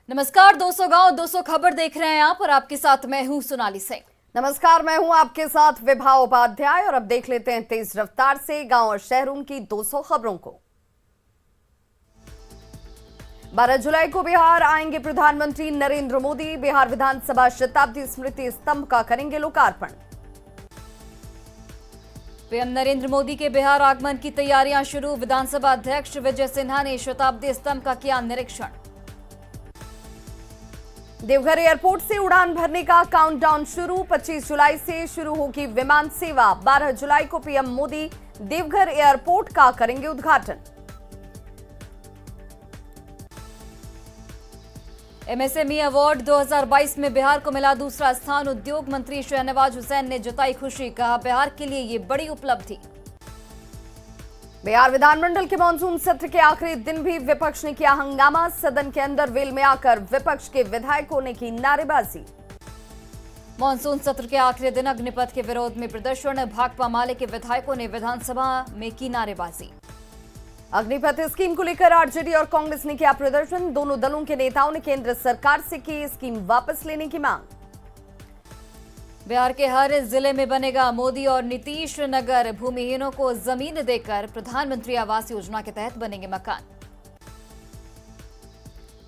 नमस्कार, 200 गांव 200 खबर देख रहे हैं आप और आपके साथ मैं हूं सोनाली सिंह। नमस्कार, मैं हूं आपके साथ विभा उपाध्याय और अब देख लेते हैं तेज रफ्तार से गांव और शहरों की 200 खबरों को। 12 जुलाई को बिहार आएंगे प्रधानमंत्री नरेंद्र मोदी। बिहार विधानसभा शताब्दी स्मृति स्तंभ का करेंगे लोकार्पण। पीएम नरेंद्र मोदी के बिहार आगमन की तैयारियां शुरू। विधानसभा अध्यक्ष विजय सिन्हा ने शताब्दी स्तंभ का किया निरीक्षण। देवघर एयरपोर्ट से उड़ान भरने का काउंटडाउन शुरू। 25 जुलाई से शुरू होगी विमान सेवा। 12 जुलाई को पीएम मोदी देवघर एयरपोर्ट का करेंगे उद्घाटन। एमएसएमई अवार्ड 2022 में बिहार को मिला दूसरा स्थान। उद्योग मंत्री शहनवाज हुसैन ने जताई खुशी, कहा बिहार के लिए ये बड़ी उपलब्धि। बिहार विधानमंडल के मानसून सत्र के आखिरी दिन भी विपक्ष ने किया हंगामा। सदन के अंदर वेल में आकर विपक्ष के विधायकों ने की नारेबाजी। मानसून सत्र के आखिरी दिन अग्निपथ के विरोध में प्रदर्शन। भाकपा माले के विधायकों ने विधानसभा में की नारेबाजी। अग्निपथ स्कीम को लेकर आरजेडी और कांग्रेस ने किया प्रदर्शन। दोनों दलों के नेताओं ने केंद्र सरकार से की स्कीम वापस लेने की मांग। बिहार के हर जिले में बनेगा मोदी और नीतीश नगर। भूमिहीनों को जमीन देकर प्रधानमंत्री आवास योजना के तहत बनेंगे मकान।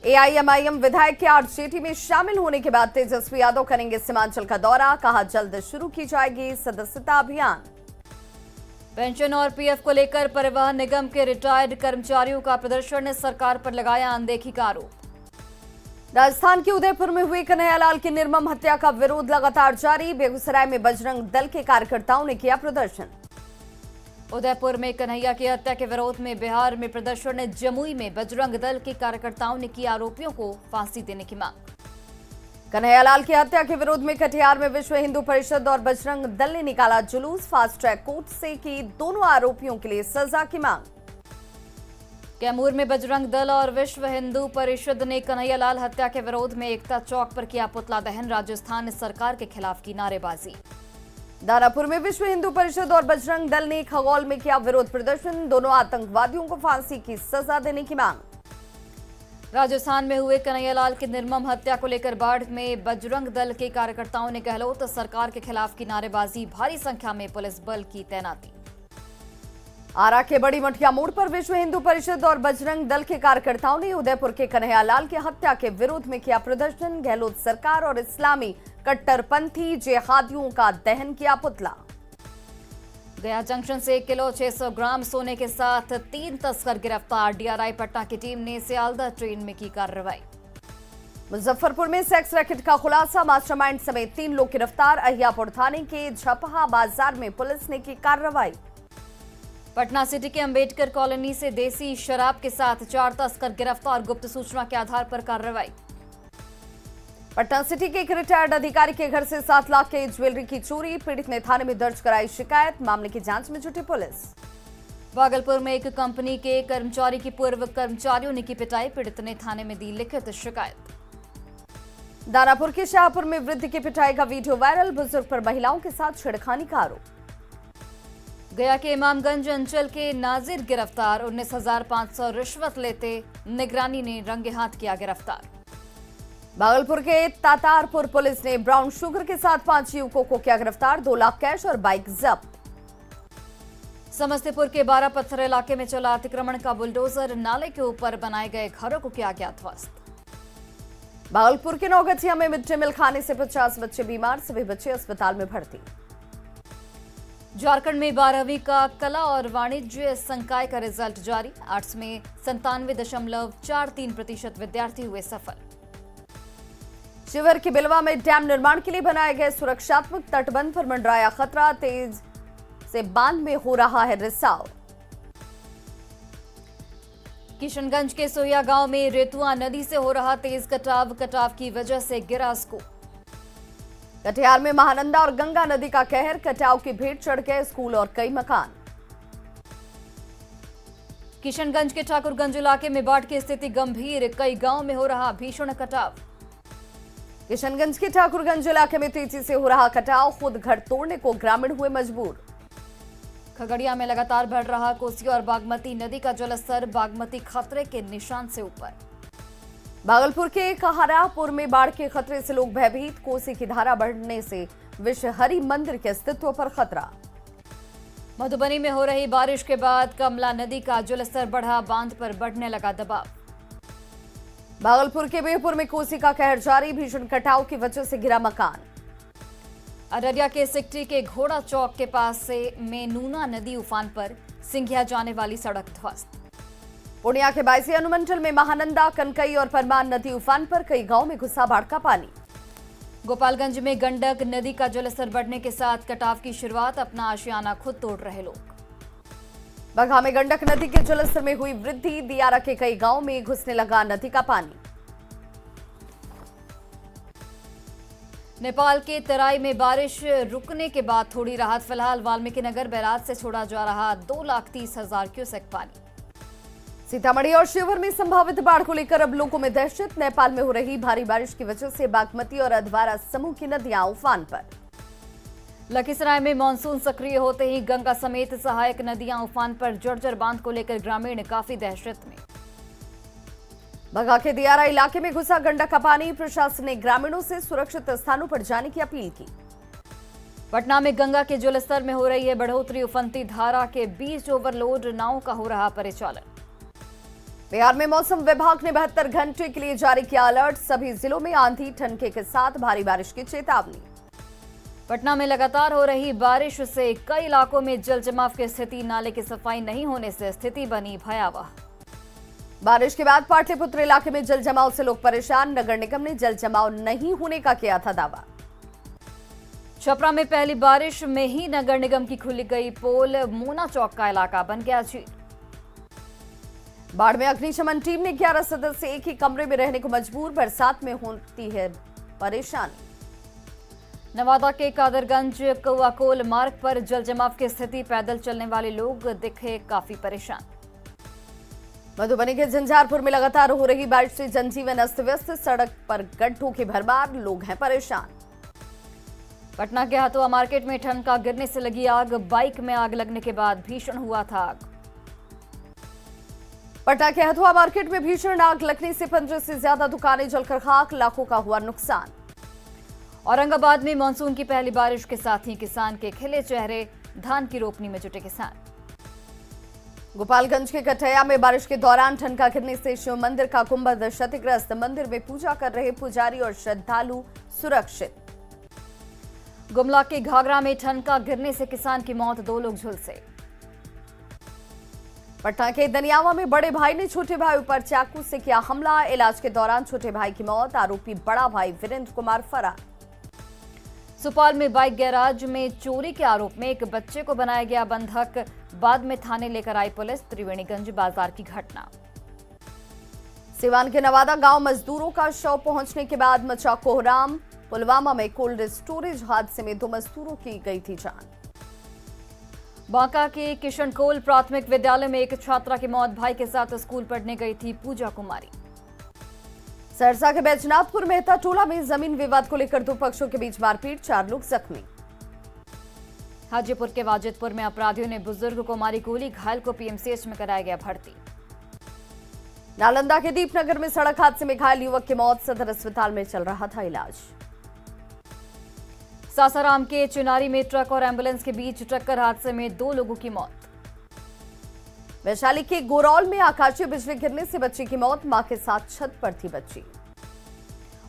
एआईएमआईएम विधायक के आरजेडी में शामिल होने के बाद तेजस्वी यादव करेंगे सीमांचल का दौरा। कहा जल्द शुरू की जाएगी सदस्यता अभियान। पेंशन और पीएफ को लेकर परिवहन निगम के रिटायर्ड कर्मचारियों का प्रदर्शन। सरकार पर लगाया अनदेखी का आरोप। राजस्थान के उदयपुर में हुई कन्हैयालाल की निर्मम हत्या का विरोध लगातार जारी। बेगूसराय में बजरंग दल के कार्यकर्ताओं ने किया प्रदर्शन। उदयपुर में कन्हैया की हत्या के विरोध में बिहार में प्रदर्शन। जमुई में बजरंग दल के कार्यकर्ताओं ने की आरोपियों को फांसी देने की मांग। कन्हैयालाल की हत्या के विरोध में कटिहार में विश्व हिंदू परिषद और बजरंग दल ने निकाला जुलूस। फास्ट ट्रैक कोर्ट से की दोनों आरोपियों के लिए सजा की मांग। कैमूर में बजरंग दल और विश्व हिंदू परिषद ने कन्हैयालाल हत्या के विरोध में एकता चौक पर किया पुतला दहन। राजस्थान सरकार के खिलाफ की नारेबाजी। दानापुर में विश्व हिंदू परिषद और बजरंग दल ने खगौल में किया विरोध प्रदर्शन। दोनों आतंकवादियों को फांसी की सजा देने की मांग। राजस्थान में हुए कन्हैयालाल की निर्मम हत्या को लेकर बाढ़ में बजरंग दल के कार्यकर्ताओं ने गहलोत सरकार के खिलाफ की नारेबाजी। भारी संख्या में पुलिस बल की तैनाती। आरा के बड़ी मठिया मोड़ पर विश्व हिंदू परिषद और बजरंग दल के कार्यकर्ताओं ने उदयपुर के कन्हैयालाल की हत्या के विरोध में किया प्रदर्शन। गहलोत सरकार और इस्लामी कट्टरपंथी जिहादियों का दहन किया पुतला। गया जंक्शन से 1 किलो 600 ग्राम सोने के साथ 3 तस्कर गिरफ्तार। डीआरआई पटना की टीम ने सियालदह ट्रेन में की कार्रवाई। मुजफ्फरपुर में सेक्स रैकेट का खुलासा। मास्टरमाइंड समेत 3 लोग गिरफ्तार। अहियापुर थाने के झपहा बाजार में पुलिस ने की कार्रवाई। पटना सिटी के अंबेडकर कॉलोनी से देसी शराब के साथ 4 तस्कर गिरफ्तार। गुप्त सूचना के आधार पर कार्रवाई। पटना सिटी के एक रिटायर्ड अधिकारी के घर से 7 लाख के ज्वेलरी की चोरी। पीड़ित ने थाने में दर्ज कराई शिकायत। मामले की जांच में जुटी पुलिस। भागलपुर में एक कंपनी के कर्मचारी की पूर्व कर्मचारियों ने की पिटाई। पीड़ित ने थाने में दी लिखित शिकायत। दानापुर के शाहपुर में वृद्ध की पिटाई का वीडियो वायरल। बुजुर्ग पर महिलाओं के साथ छेड़खानी का आरोप। गया के इमामगंज अंचल के नाजिर गिरफ्तार। 19,500 रिश्वत लेते निगरानी ने रंगे हाथ किया गिरफ्तार। भागलपुर के तातारपुर पुलिस ने ब्राउन शुगर के साथ 5 युवकों को किया गिरफ्तार। 2 लाख कैश और बाइक जब्त। समस्तीपुर के 12 पत्थर इलाके में चला अतिक्रमण का बुलडोजर। नाले के ऊपर बनाए गए घरों को किया गया ध्वस्त। भागलपुर के नौगछिया में मिड डे मील खाने से 50 बच्चे बीमार। सभी बच्चे अस्पताल में भर्ती। झारखंड में 12वीं का कला और वाणिज्य संकाय का रिजल्ट जारी। आर्ट्स में 97.43% विद्यार्थी हुए सफल। शिवहर के बिलवा में डैम निर्माण के लिए बनाए गए सुरक्षात्मक तटबंध पर मंडराया खतरा। तेज से बांध में हो रहा है रिसाव। किशनगंज के सोया गांव में रेतुआ नदी से हो रहा तेज कटाव। कटाव की वजह से गिरा स्कूल। कटिहार में महानंदा और गंगा नदी का कहर। कटाव की भेंट चढ़ गए स्कूल और कई मकान। किशनगंज के ठाकुरगंज इलाके में बाढ़ की स्थिति गंभीर। कई गांव में हो रहा भीषण कटाव। किशनगंज के ठाकुरगंज इलाके में तेजी से हो रहा कटाव। खुद घर तोड़ने को ग्रामीण हुए मजबूर। खगड़िया में लगातार बढ़ रहा कोसी और बागमती नदी का जलस्तर। बागमती खतरे के निशान से ऊपर। भागलपुर के कहारापुर में बाढ़ के खतरे से लोग भयभीत। कोसी की धारा बढ़ने से विषहरी मंदिर के अस्तित्व पर खतरा। मधुबनी में हो रही बारिश के बाद कमला नदी का जलस्तर बढ़ा, बांध पर बढ़ने लगा दबाव। भागलपुर के बेहपुर में कोसी का कहर जारी, भीषण कटाव की वजह से गिरा मकान। अररिया के सिकटी के घोड़ा चौक के पास से में नूना नदी उफान पर, सिंघिया जाने वाली सड़क ध्वस्त। पूर्णिया के बायसी अनुमंडल में महानंदा, कनकई और परमान नदी उफान पर, कई गांव में घुसा बाढ़ का पानी। गोपालगंज में गंडक नदी का जलस्तर बढ़ने के साथ कटाव की शुरुआत, अपना आशियाना खुद तोड़ रहे लोग। बगहा में गंडक नदी के जलस्तर में हुई वृद्धि, दियारा के कई गांव में घुसने लगा नदी का पानी। नेपाल के तराई में बारिश रुकने के बाद थोड़ी राहत। फिलहाल वाल्मीकि नगर बैराज से छोड़ा जा रहा 2,30,000 क्यूसेक पानी। सीतामढ़ी और शिवहर में संभावित बाढ़ को लेकर अब लोगों में दहशत। नेपाल में हो रही भारी बारिश की वजह से बागमती और अधवारा समूह की नदियां उफान पर। लखीसराय में मानसून सक्रिय होते ही गंगा समेत सहायक नदियां उफान पर। जर्जर बांध को लेकर ग्रामीण काफी दहशत में। बगहा के दियारा इलाके में घुसा गंडक का पानी, प्रशासन ने ग्रामीणों से सुरक्षित स्थानों पर जाने की अपील की। पटना में गंगा के जलस्तर में हो रही है बढ़ोतरी, उफनती धारा के बीच ओवरलोड, नावों का हो रहा परिचालन। बिहार में मौसम विभाग ने 72 घंटे के लिए जारी किया अलर्ट, सभी जिलों में आंधी ठनके के साथ भारी बारिश की चेतावनी। पटना में लगातार हो रही बारिश से कई इलाकों में जल जमाव की स्थिति, नाले की सफाई नहीं होने से स्थिति बनी भयावह। बारिश के बाद पाटलिपुत्र इलाके में जल जमाव से लोग परेशान, नगर निगम ने जल जमाव नहीं होने का किया था दावा। छपरा में पहली बारिश में ही नगर निगम की खुल गई पोल, मोना चौक का इलाका बन गया झील। बाढ़ में अग्निशमन टीम ने 11 सदस्य एक ही कमरे में रहने को मजबूर, बरसात में होती है परेशानी। नवादा के कादरगंज कौआकोल मार्ग पर जल जमाव की स्थिति, पैदल चलने वाले लोग दिखे काफी परेशान। मधुबनी के झंझारपुर में लगातार हो रही बारिश से जनजीवन अस्त व्यस्त, सड़क पर गड्ढों की भरमार, लोग हैं परेशान। पटना के हथुआ मार्केट में ठनका गिरने से लगी आग, बाइक में आग लगने के बाद भीषण हुआ था आग। पटना के हथुआ मार्केट में भीषण आग लगने से 15 से ज्यादा दुकानें जलकर खाक, लाखों का हुआ नुकसान। औरंगाबाद में मानसून की पहली बारिश के साथ ही किसान के खिले चेहरे, धान की रोपनी में जुटे किसान। गोपालगंज के कठैया में बारिश के दौरान ठनका गिरने से शिव मंदिर का गुंबद क्षतिग्रस्त, मंदिर में पूजा कर रहे पुजारी और श्रद्धालु सुरक्षित। गुमला के घाघरा में ठनका गिरने से किसान की मौत, 2 लोग झुलसे। पटना के दनियावा में बड़े भाई ने छोटे भाई पर चाकू से किया हमला, इलाज के दौरान छोटे भाई की मौत, आरोपी बड़ा भाई वीरेंद्र कुमार फरार। सुपौल में बाइक गैराज में चोरी के आरोप में एक बच्चे को बनाया गया बंधक, बाद में थाने लेकर आई पुलिस। त्रिवेणीगंज बाजार की घटना। सिवान के नवादा गांव मजदूरों का शव पहुंचने के बाद मचा कोहराम, पुलवामा में कोल्ड स्टोरेज हादसे में 2 मजदूरों की गई थी जान। बांका के किशनकोल प्राथमिक विद्यालय में एक छात्रा की मौत, भाई के साथ स्कूल पढ़ने गई थी पूजा कुमारी। सरसा के बैजनाथपुर मेहता टोला में जमीन विवाद को लेकर 2 पक्षों के बीच मारपीट, 4 लोग जख्मी। हाजीपुर के वाजिदपुर में अपराधियों ने बुजुर्ग को मारी गोली, घायल को पीएमसीएच में कराया गया भर्ती। नालंदा के दीपनगर में सड़क हादसे में घायल युवक की मौत, सदर अस्पताल में चल रहा था इलाज। सासाराम के चिनारी में ट्रक और एम्बुलेंस के बीच टक्कर, हादसे में 2 लोगों की मौत। वैशाली के गोरौल में आकाशीय बिजली गिरने से बच्ची की मौत, मां के साथ छत पर थी बच्ची।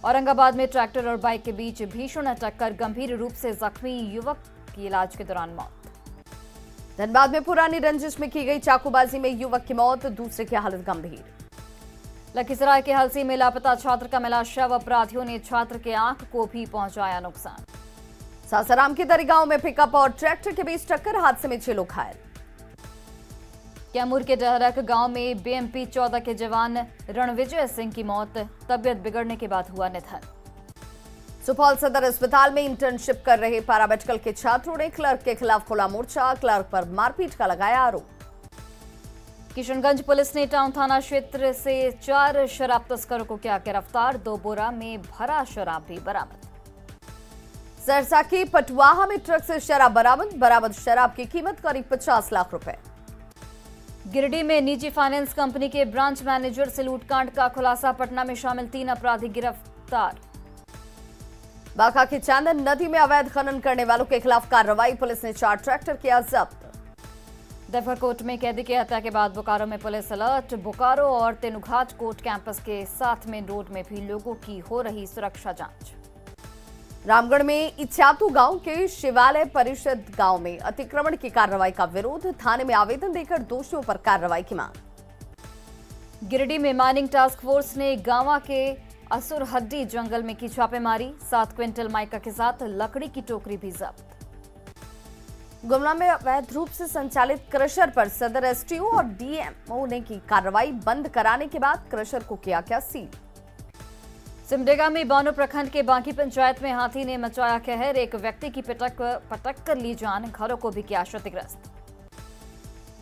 औरंगाबाद में ट्रैक्टर और बाइक के बीच भीषण टक्कर, गंभीर रूप से जख्मी युवक की इलाज के दौरान मौत। धनबाद में पुरानी रंजिश में की गई चाकूबाजी में युवक की मौत, दूसरे की हालत गंभीर। लखीसराय के हलसी में लापता छात्र का मिला शव, अपराधियों ने छात्र के आंख को भी पहुंचाया नुकसान। सासाराम के दरिगांव में पिकअप और ट्रैक्टर के बीच टक्कर, हादसे में 6 लोग घायल। कैमूर के डहरक गांव में बीएमपी 14 के जवान रणविजय सिंह की मौत, तबियत बिगड़ने के बाद हुआ निधन। सुपौल सदर अस्पताल में इंटर्नशिप कर रहे पैरामेडिकल के छात्रों ने क्लर्क के खिलाफ खोला मोर्चा, क्लर्क पर मारपीट का लगाया आरोप। किशनगंज पुलिस ने टाउन थाना क्षेत्र से 4 शराब तस्करों को किया गिरफ्तार, 2 बोरा में भरा शराब भी बरामद। सरसा की पटवाहा में ट्रक से शराब बरामद, शराब की कीमत करीब 50 लाख रुपए। गिरिडीह में निजी फाइनेंस कंपनी के ब्रांच मैनेजर से लूटकांड का खुलासा। पटना में शामिल 3 अपराधी गिरफ्तार। बांका की चांदन नदी में अवैध खनन करने वालों के खिलाफ कार्रवाई। पुलिस ने 4 ट्रैक्टर किया जब्त। देवघर में कैदी की हत्या के बाद बोकारो में पुलिस अलर्ट। बोकारो और तेनुघाट कोर्ट कैंपस के साथ मेन रोड में भी लोगों की हो रही सुरक्षा जांच। रामगढ़ में इचातू गांव के शिवालय परिषद गांव में अतिक्रमण की कार्रवाई का विरोध। थाने में आवेदन देकर दोषियों पर कार्रवाई की मांग। गिरिडीह में माइनिंग टास्क फोर्स ने गांवा के असुरहड्डी जंगल में की छापेमारी। 7 क्विंटल माइका के साथ लकड़ी की टोकरी भी जब्त। गुमला में अवैध रूप से संचालित क्रशर पर सदर एसटीओ और डीएमओ ने की कार्रवाई। बंद कराने के बाद क्रशर को किया क्या सील। सिमडेगा में बानो प्रखंड के बांकी पंचायत में हाथी ने मचाया कहर। एक व्यक्ति की पटक कर ली जान, घरों को भी किया क्षतिग्रस्त।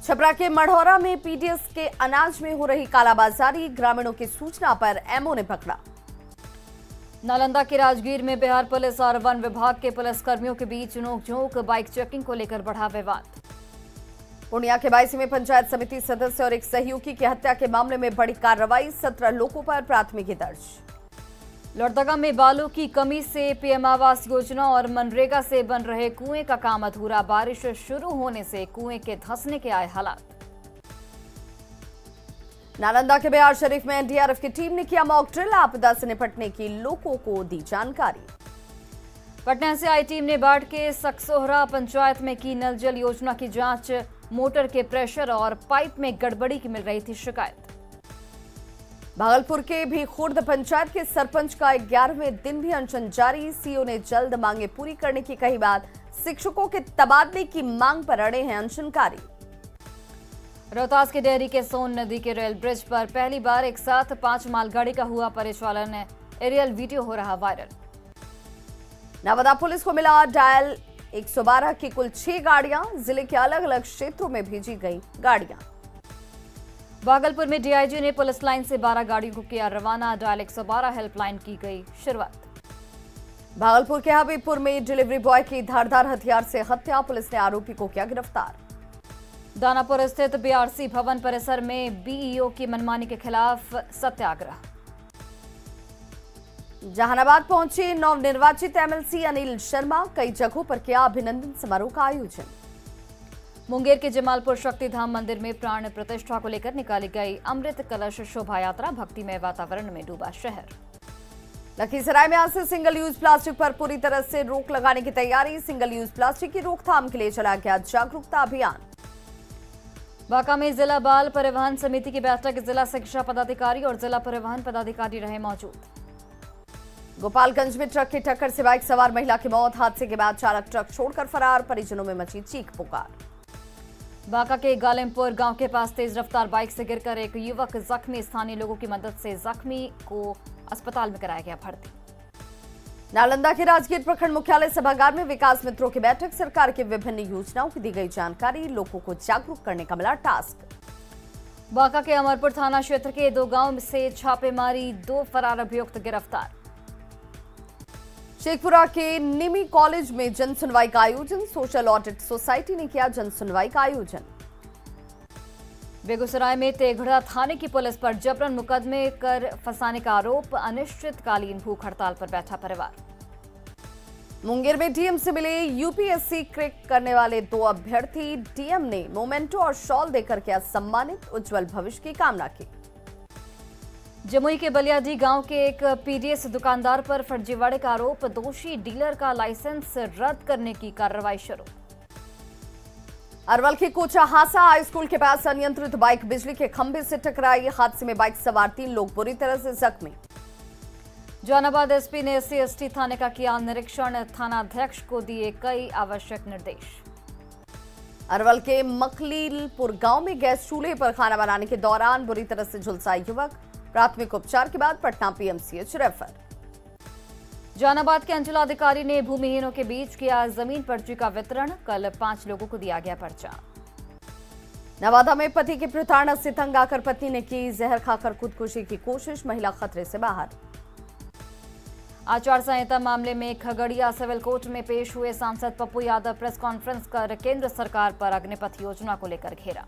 छपरा के मढ़ौरा में पीडीएस के अनाज में हो रही कालाबाजारी। ग्रामीणों की सूचना पर एमओ ने पकड़ा। नालंदा के राजगीर में बिहार पुलिस और वन विभाग के पुलिसकर्मियों के बीच नोकझोंक। बाइक चेकिंग को लेकर बढ़ा विवाद। पूर्णिया के 22वें पंचायत समिति सदस्य और एक सहयोगी की हत्या के मामले में बड़ी कार्रवाई। 17 लोगों पर प्राथमिकी दर्ज। लोहरदगा में बालू की कमी से पीएम आवास योजना और मनरेगा से बन रहे कुएं का काम अधूरा। बारिश शुरू होने से कुएं के धंसने के आए हालात। नालंदा के बिहार शरीफ में एनडीआरएफ की टीम ने किया मॉक ड्रिल। आपदा से निपटने की लोगों को दी जानकारी। पटना से आई टीम ने बाढ़ के सकसोहरा पंचायत में की नल जल योजना की जांच। मोटर के प्रेशर और पाइप में गड़बड़ी की मिल रही थी शिकायत। भागलपुर के भी खुर्द पंचायत के सरपंच का 11वें दिन भी अनशन जारी। सीओ ने जल्द मांगे पूरी करने की कही बात। शिक्षकों के तबादले की मांग पर अड़े हैं अनशनकारी। रोहतास के डेहरी के सोन नदी के रेल ब्रिज पर पहली बार एक साथ 5 मालगाड़ी का हुआ परिचालन। एरियल वीडियो हो रहा वायरल। नवादा पुलिस को मिला डायल 112 की कुल 6 गाड़ियां। जिले के अलग अलग क्षेत्रों में भेजी गई गाड़ियां। भागलपुर में डीआईजी ने पुलिस लाइन से 12 गाड़ियों को किया रवाना। डायल 112 हेल्पलाइन की गई शुरुआत। भागलपुर के हबीबपुर में डिलीवरी बॉय की धारदार हथियार से हत्या। पुलिस ने आरोपी को किया गिरफ्तार। दानापुर स्थित बीआरसी भवन परिसर में बीईओ की मनमानी के खिलाफ सत्याग्रह। जहानाबाद पहुंचे नवनिर्वाचित एमएलसी अनिल शर्मा। कई जगहों पर किया अभिनंदन समारोह का आयोजन। मुंगेर के जमालपुर शक्तिधाम मंदिर में प्राण प्रतिष्ठा को लेकर निकाली गई अमृत कलश शोभा यात्रा। भक्तिमय वातावरण में डूबा शहर। लखीसराय में आज से सिंगल यूज प्लास्टिक पर पूरी तरह से रोक लगाने की तैयारी। सिंगल यूज प्लास्टिक की रोकथाम के लिए चला गया जागरूकता अभियान। बांका में जिला बाल परिवहन समिति की बैठक। जिला शिक्षा पदाधिकारी और जिला परिवहन पदाधिकारी रहे मौजूद। गोपालगंज में ट्रक की टक्कर से बाइक सवार महिला की मौत। हादसे के बाद चालक ट्रक छोड़कर फरार। परिजनों में मची चीख पुकार। बांका के गालिमपुर गांव के पास तेज रफ्तार बाइक से गिरकर एक युवक जख्मी। स्थानीय लोगों की मदद से जख्मी को अस्पताल में कराया गया भर्ती। नालंदा के राजगीर प्रखंड मुख्यालय सभागार में विकास मित्रों की बैठक। सरकार की विभिन्न योजनाओं की दी गई जानकारी। लोगों को जागरूक करने का मिला टास्क। बांका के अमरपुर थाना क्षेत्र के 2 गांव से छापेमारी। 2 फरार अभियुक्त गिरफ्तार। शेखपुरा के निमी कॉलेज में जनसुनवाई का आयोजन। सोशल ऑडिट सोसाइटी ने किया जनसुनवाई का आयोजन। बेगूसराय में तेघड़ा थाने की पुलिस पर जबरन मुकदमे कर फंसाने का आरोप। अनिश्चितकालीन भूख हड़ताल पर बैठा परिवार। मुंगेर में डीएम से मिले यूपीएससी क्रैक करने वाले 2 अभ्यर्थी। डीएम ने मोमेंटो और शॉल देकर किया सम्मानित। उज्जवल भविष्य की कामना की। जमुई के बलियाडी गांव के एक पीडीएस दुकानदार पर फर्जीवाड़े का आरोप। दोषी डीलर का लाइसेंस रद्द करने की कार्रवाई शुरू। अरवल के कोचा हासा हाई स्कूल के पास अनियंत्रित बाइक बिजली के खंभे से टकराई। हादसे में बाइक सवार 3 लोग बुरी तरह से जख्मी। जहानाबाद एसपी ने एससी/एसटी थाने का किया निरीक्षण। थानाध्यक्ष को दिए कई आवश्यक निर्देश। अरवल के मखलीलपुर गांव में गैस चूल्हे पर खाना बनाने के दौरान बुरी तरह से झुलसा युवक। प्राथमिक उपचार के बाद पटना पीएमसीएच रेफर। जहानाबाद के अंचलाधिकारी ने भूमिहीनों के बीच किया जमीन पर्ची का वितरण। कल 5 लोगों को दिया गया पर्चा। नवादा में पति की प्रताड़ना से तंग आकर पत्नी ने की जहर खाकर खुदकुशी की कोशिश। महिला खतरे से बाहर। आचार संहिता मामले में खगड़िया सिविल कोर्ट में पेश हुए सांसद पप्पू यादव। प्रेस कॉन्फ्रेंस कर केंद्र सरकार पर अग्निपथ योजना को लेकर घेरा।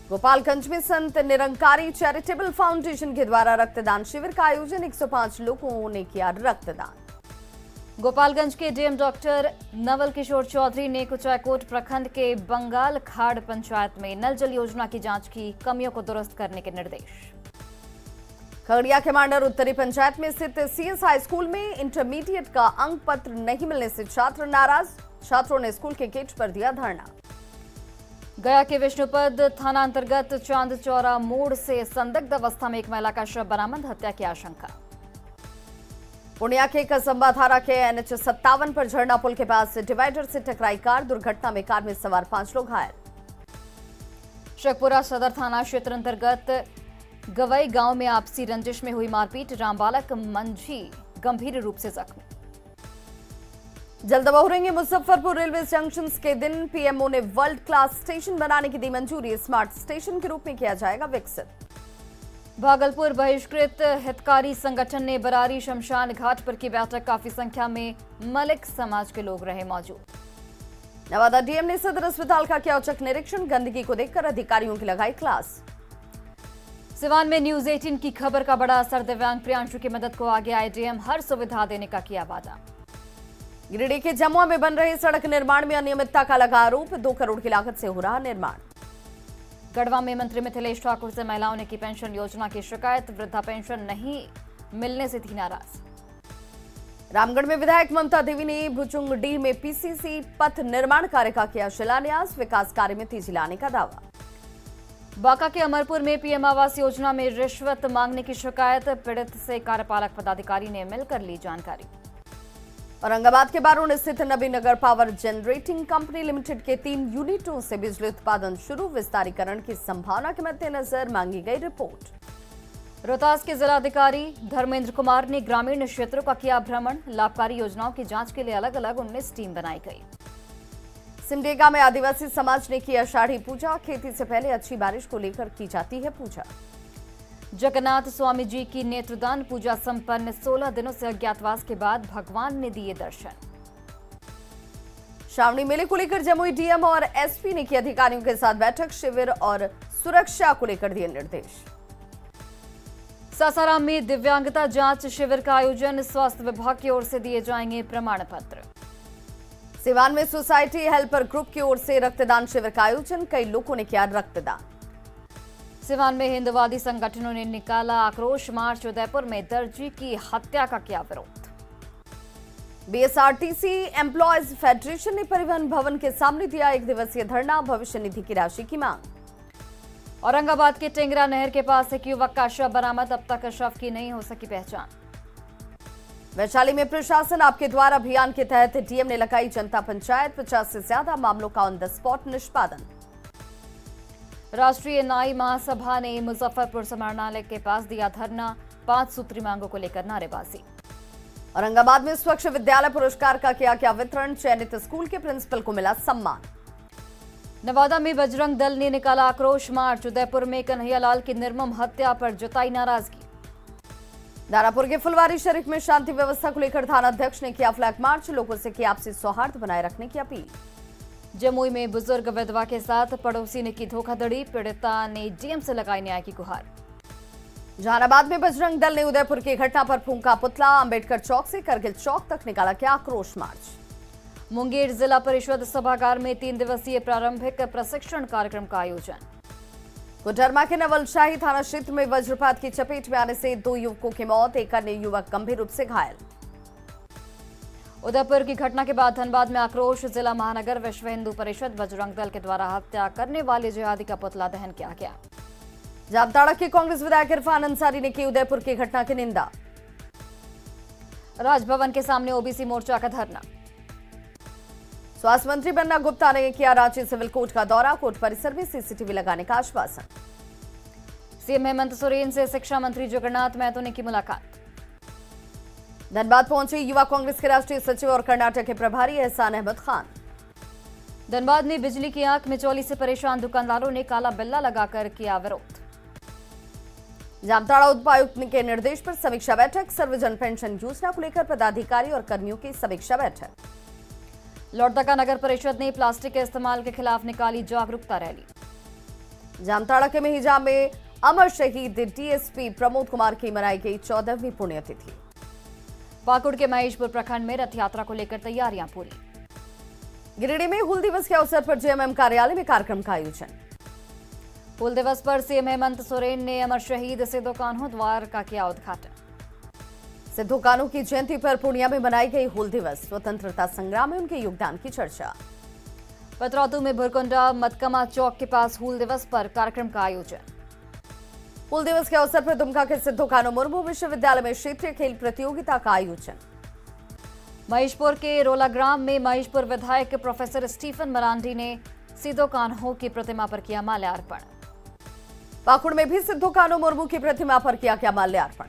गोपालगंज में संत निरंकारी चैरिटेबल फाउंडेशन के द्वारा रक्तदान शिविर का आयोजन, 105 लोगों ने किया रक्तदान। गोपालगंज के डीएम डॉक्टर नवल किशोर चौधरी ने कुचायकोट प्रखंड के बंगाल खाड़ पंचायत में नल जल योजना की जांच की, कमियों को दुरुस्त करने के निर्देश। खगड़िया के मांडर उत्तरी पंचायत में स्थित सीएस हाई स्कूल में इंटरमीडिएट का अंक पत्र नहीं मिलने से छात्र नाराज, छात्रों ने स्कूल के गेट पर दिया धरना। गया के विष्णुपद थाना अंतर्गत चांद चौरा मोड़ से संदिग्ध अवस्था में एक महिला का शव बरामद, हत्या की आशंका। पूर्णिया के कसंबा थाना के NH 57 पर झरना पुल के पास डिवाइडर से टकराई कार, दुर्घटना में कार में सवार 5 लोग घायल। शेखपुरा सदर थाना क्षेत्र अंतर्गत गवई गांव में आपसी रंजिश में हुई मारपीट, रामबालक मंझी गंभीर रूप से जख्मी। जल्द बहुरेंगे मुजफ्फरपुर रेलवे जंक्शन के दिन, पीएमओ ने वर्ल्ड क्लास स्टेशन बनाने की दी मंजूरी, स्मार्ट स्टेशन के रूप में किया जाएगा विकसित। भागलपुर बहिष्कृत हितकारी संगठन ने बरारी शमशान घाट पर की बैठक, काफी संख्या में मलिक समाज के लोग रहे मौजूद। नवादा डीएम ने सदर अस्पताल का किया औचक निरीक्षण, गंदगी को देखकर अधिकारियों की लगाई क्लास। सिवान में न्यूज 18 की खबर का बड़ा असर, दिव्यांग प्रियांशु की मदद को आगे आए डीएम, हर सुविधा देने का किया वादा। गिरिडीह के जमुआ में बन रहे सड़क निर्माण में अनियमितता का लगा आरोप, 2 करोड़ की लागत से हो रहा निर्माण। गढ़वा में मंत्री मिथिलेश ठाकुर से महिलाओं ने की पेंशन योजना की शिकायत, वृद्धा पेंशन नहीं मिलने से थी नाराज। रामगढ़ में विधायक ममता देवी ने भुचुंगडीह में पीसीसी पथ निर्माण कार्य का किया शिलान्यास, विकास कार्य में तेजी लाने का दावा। बांका के अमरपुर में पीएम आवास योजना में रिश्वत मांगने की शिकायत, पीड़ित से कार्यपालक पदाधिकारी ने मिलकर ली जानकारी। औरंगाबाद के बारोन स्थित Nabinagar power generating company limited के 3 यूनिटों से बिजली उत्पादन शुरू, विस्तारीकरण की संभावना के मद्देनजर मांगी गई रिपोर्ट। रोहतास के जिलाधिकारी धर्मेंद्र कुमार ने ग्रामीण क्षेत्रों का किया भ्रमण, लाभकारी योजनाओं की जांच के लिए अलग अलग 19 टीम बनाई गई। सिमडेगा में आदिवासी समाज ने की आषाढ़ी पूजा, खेती से पहले अच्छी बारिश को लेकर की जाती है पूजा। जगन्नाथ स्वामी जी की नेत्रदान पूजा संपन्न, 16 दिनों से अज्ञातवास के बाद भगवान ने दिए दर्शन। श्रावणी मेले को लेकर जमुई डीएम और एसपी ने की अधिकारियों के साथ बैठक, शिविर और सुरक्षा को लेकर दिए निर्देश। सासाराम में दिव्यांगता जांच शिविर का आयोजन, स्वास्थ्य विभाग की ओर से दिए जाएंगे प्रमाण पत्र। सिवान में सोसाइटी हेल्पर ग्रुप की ओर से रक्तदान शिविर का आयोजन, कई लोगों ने किया रक्तदान। सिवान में हिंदवादी संगठनों ने निकाला आक्रोश मार्च, उदयपुर में दर्जी की हत्या का किया विरोध। बीएसआरटीसी एम्प्लॉयज फेडरेशन ने परिवहन भवन के सामने दिया 1 दिवसीय धरना, भविष्य निधि की राशि की मांग। औरंगाबाद के टेंगरा नहर के पास एक युवक का शव बरामद, अब तक शव की नहीं हो सकी पहचान। वैशाली में प्रशासन आपके द्वार अभियान के तहत डीएम ने लगाई जनता पंचायत, 50 से ज्यादा मामलों का ऑन द स्पॉट निष्पादन। राष्ट्रीय नाई महासभा ने मुजफ्फरपुर समाहरणालय के पास दिया धरना, 5 सूत्री मांगों को लेकर नारेबाजी। औरंगाबाद में स्वच्छ विद्यालय पुरस्कार का किया वितरण, चयनित स्कूल के प्रिंसिपल को मिला सम्मान। नवादा में बजरंग दल ने निकाला आक्रोश मार्च, उदयपुर में कन्हैयालाल की निर्मम हत्या पर जताई नाराजगी। दानापुर के फुलवारी शरीफ में शांति व्यवस्था को लेकर थानाध्यक्ष ने किया फ्लैग मार्च, लोगों से की आपसी सौहार्द बनाए रखने की अपील। जमुई में बुजुर्ग विधवा के साथ पड़ोसी ने की धोखाधड़ी, पीड़िता ने डीएम से लगाई न्याय की गुहार। जहानाबाद में बजरंग दल ने उदयपुर की घटना पर फूंका पुतला, अंबेडकर चौक से करगिल चौक तक निकाला किया आक्रोश मार्च। मुंगेर जिला परिषद सभागार में 3 दिवसीय प्रारंभिक प्रशिक्षण कार्यक्रम का आयोजन। कोडरमा के नवलशाही थाना क्षेत्र में वज्रपात की चपेट में आने से 2 युवकों की मौत, एक अन्य युवक गंभीर रूप से घायल। उदयपुर की घटना के बाद धनबाद में आक्रोश, जिला महानगर विश्व हिंदू परिषद बजरंग दल के द्वारा हत्या करने वाले जिहादी का पुतला दहन किया गया। जामताड़ा के कांग्रेस विधायक इरफान अंसारी ने की उदयपुर की घटना की निंदा। राजभवन के सामने ओबीसी मोर्चा का धरना। स्वास्थ्य मंत्री बन्ना गुप्ता ने किया रांची सिविल कोर्ट का दौरा, कोर्ट परिसर में सीसीटीवी लगाने का आश्वासन। सीएम हेमंत सोरेन से शिक्षा मंत्री जगन्नाथ महतो ने की मुलाकात। धनबाद पहुंचे युवा कांग्रेस के राष्ट्रीय सचिव और कर्नाटक के प्रभारी एहसान अहमद खान। धनबाद में बिजली की आंख मिचौली से परेशान दुकानदारों ने काला बिल्ला लगाकर किया विरोध। जामताड़ा उपायुक्त के निर्देश पर समीक्षा बैठक, सर्वजन पेंशन योजना को लेकर पदाधिकारी और कर्मियों की समीक्षा बैठक। लोहरदगा नगर परिषद ने प्लास्टिक के इस्तेमाल के खिलाफ निकाली जागरूकता रैली। जामताड़ा के मेहिजा में अमर शहीद डीएसपी प्रमोद कुमार की मनाई गई 14वीं पुण्यतिथि। पाकुड़ के महेशपुर प्रखंड में रथ यात्रा को लेकर तैयारियां पूरी। गिरिडीह में हूल दिवस के अवसर पर जेएमएम कार्यालय में कार्यक्रम का आयोजन। हूल दिवस पर सीएम हेमंत सोरेन ने अमर शहीद सिद्धू कान्हू द्वार का किया उद्घाटन। सिद्धू कान्हू की जयंती पर पूर्णिया में मनाई गई हूल दिवस, स्वतंत्रता संग्राम में उनके योगदान की चर्चा। पतरातू में भुरकुंडा मतकमा चौक के पास हूल दिवस पर कार्यक्रम का आयोजन। हूल दिवस के अवसर पर दुमका के सिद्धू कान्हू मुर्मू विश्वविद्यालय में क्षेत्रीय खेल प्रतियोगिता का आयोजन। महेशपुर के रोलाग्राम में महेशपुर विधायक प्रोफेसर स्टीफन मरांडी ने सिद्धू कान्हू की प्रतिमा पर किया माल्यार्पण। पाकुड़ में भी सिद्धू कान्हू मुर्मू की प्रतिमा पर किया गया माल्यार्पण।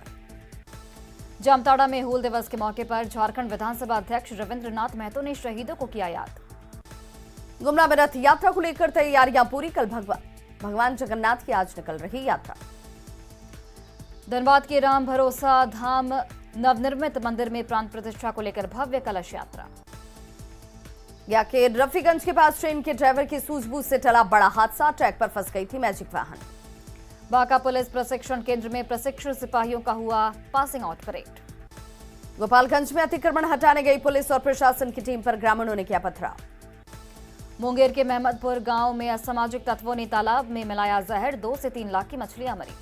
जामताड़ा में हूल दिवस के मौके पर झारखंड विधानसभा अध्यक्ष रविंद्रनाथ महतो ने शहीदों को किया याद। गुमला में रथ यात्रा को लेकर तैयारियां पूरी, कल भगवान जगन्नाथ की आज निकल रही यात्रा। धनबाद के राम भरोसा धाम नवनिर्मित मंदिर में प्राण प्रतिष्ठा को लेकर भव्य कलश यात्रा। या के रफीगंज के पास ट्रेन के ड्राइवर की सूझबूझ से टला बड़ा हादसा, ट्रैक पर फंस गई थी मैजिक वाहन। बांका पुलिस प्रशिक्षण केंद्र में प्रशिक्षु सिपाहियों का हुआ पासिंग आउट परेड। गोपालगंज में अतिक्रमण हटाने गई पुलिस और प्रशासन की टीम पर ग्रामीणों ने किया पथराव। मुंगेर के मेहमदपुर गांव में असामाजिक तत्वों ने तालाब में मिलाया जहर, 2 से 3 लाख की मछलियां मरी।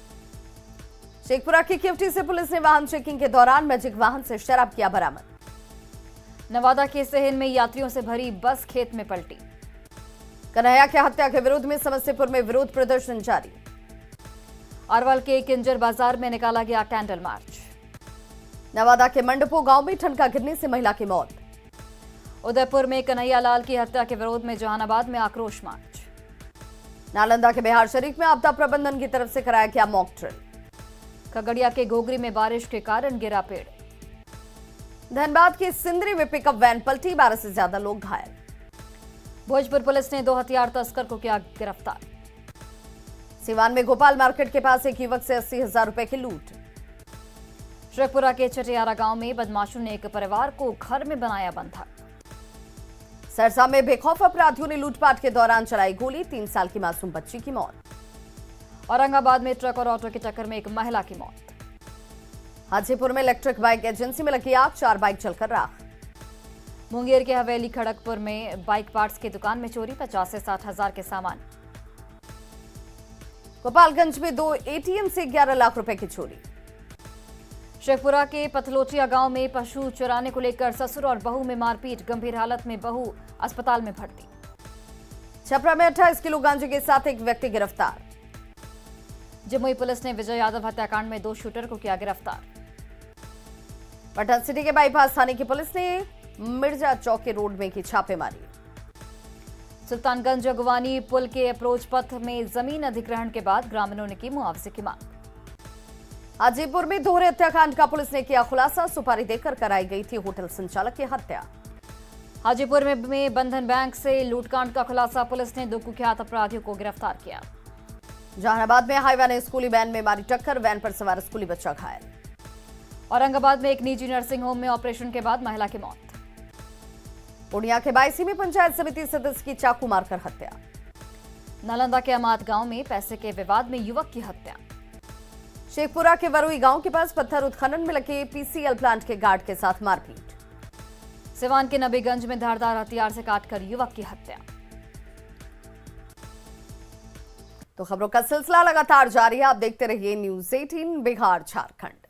शेखपुरा की केवटी से पुलिस ने वाहन चेकिंग के दौरान मैजिक वाहन से शराब किया बरामद। नवादा के सेहन में यात्रियों से भरी बस खेत में पलटी। कन्हैया की हत्या के विरोध में समस्तीपुर में विरोध प्रदर्शन जारी। अरवल के किंजर बाजार में निकाला गया कैंडल मार्च। नवादा के मंडपो गांव में ठनका गिरने से महिला की मौत। उदयपुर में कन्हैया लाल की हत्या के विरोध में जहानाबाद में आक्रोश मार्च। नालंदा के बिहार शरीफ में आपदा प्रबंधन की तरफ से कराया गया मॉक ड्रिल। खगड़िया के गोगरी में बारिश के कारण गिरा पेड़। धनबाद के सिंदरी में पिकअप वैन पलटी, 12 से ज्यादा लोग घायल। भोजपुर पुलिस ने 2 हथियार तस्कर को किया गिरफ्तार। सिवान में गोपाल मार्केट के पास एक युवक से 80,000 रुपए की लूट। शेखपुरा के चटियारा गांव में बदमाशों ने एक परिवार को घर में बनाया बंधक। सरसा में बेखौफ अपराधियों ने लूटपाट के दौरान चलाई गोली, 3 साल की मासूम बच्ची की मौत। औरंगाबाद में ट्रक और ऑटो की टक्कर में एक महिला की मौत। हाजीपुर में इलेक्ट्रिक बाइक एजेंसी में लगी आग, 4 बाइक जलकर राख। मुंगेर के हवेली खड़गपुर में बाइक पार्ट्स की दुकान में चोरी, 50 से 60 हजार के सामान। गोपालगंज में 2 एटीएम से 11 लाख रुपए की चोरी। शेखपुरा के पथलोटिया गांव में पशु चुराने को लेकर ससुर और बहू में मारपीट, गंभीर हालत में बहू अस्पताल में भर्ती। छपरा में 28 किलो गांजे के साथ एक व्यक्ति गिरफ्तार। जमुई पुलिस ने विजय यादव हत्याकांड में 2 शूटर को किया गिरफ्तार। पटना सिटी के बाईपास थाने की पुलिस ने मिर्जा चौक के रोड में की छापेमारी। सुल्तानगंज अगवानी पुल के अप्रोच पथ में जमीन अधिग्रहण के बाद ग्रामीणों ने की मुआवजे की मांग। हाजीपुर में दोहरे हत्याकांड का पुलिस ने किया खुलासा, सुपारी देकर कराई गई थी होटल संचालक की हत्या। हाजीपुर में बंधन बैंक से लूटकांड का खुलासा, पुलिस ने 2 कुख्यात अपराधियों को गिरफ्तार किया। जहानाबाद में हाईवा ने स्कूली वैन में मारी टक्कर, वैन पर सवार स्कूली बच्चा घायल। औरंगाबाद में एक निजी नर्सिंग होम में ऑपरेशन के बाद महिला की मौत। पूर्णिया के बायसी में पंचायत समिति सदस्य की चाकू मारकर हत्या। नालंदा के अमात गांव में पैसे के विवाद में युवक की हत्या। शेखपुरा के वरुई गांव के पास पत्थर उत्खनन में लगे पीसीएल प्लांट के गार्ड के साथ मारपीट। सिवान के नबीगंज में धारदार हथियार से काटकर युवक की हत्या। तो खबरों का सिलसिला लगातार जारी है, आप देखते रहिए न्यूज़ 18 बिहार झारखंड।